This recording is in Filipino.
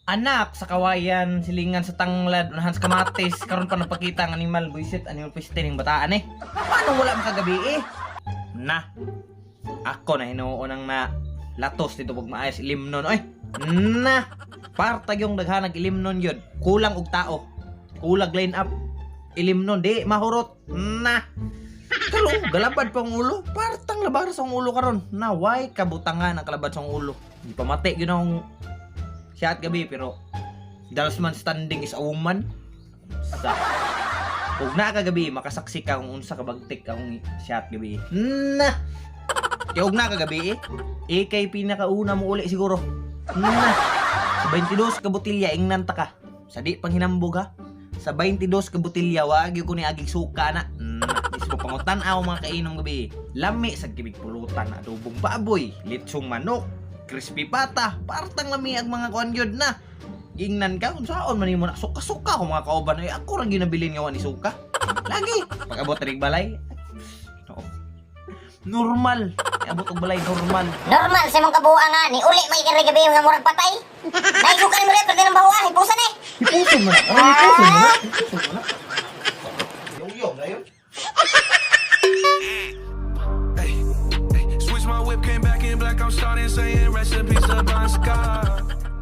Anak sa kawayan, silingan sa tanglad, unahan sa kamatis, karon pa napakita ang animal, buisit, animal piste ng bataan eh. Paano wala makagabi eh? Na, ako na hinuon ang na latos dito pag maayos ilimnon. Oy, na, partag yung daghanag ilimnon yun. Kulang og tao, kulag line up, ilimnon, di mahurot. Na, kalong, galabad pa ang ulo, partang labar sa ulo karon. Na, why kabutangan ang kalabad sa ulo? Di pa mati yun ang shot gabi pero dalas man standing is a woman sa ug na kagabi makasaksi ka kung unsa ka bagtik akong shot gabi na kay ug na kagabi kay pinakauna mo uli siguro na sa 22 ka botelya ingnan ta ka sa di pang hinambog ha sa 22 ka botelya wag gyud ko ni agig suka na ismo pangutan aw mga kainom gabi lami sa gibig pulutan adobong baboy litsong manok crispy pata, partang lami ang mga kuan gyud na. Ingnan ka kung saan man mo na suka-suka ko mga kauban ay ako ra ginabilin nga ni suka. Lagi pag abot rig balay. No. Normal. Abot og balay normal. Normal sa mong kabuang nga ni uli may kiri gabi nga murag patay. Nay suka ni mo pwede nang bawa, ipusan eh. Ipuson mo na. Ay, ipuson mo na. Ipuson mo na. Yung na yun. Switch my whip, came back in black. I'm starting saying recipes to Bon Scott.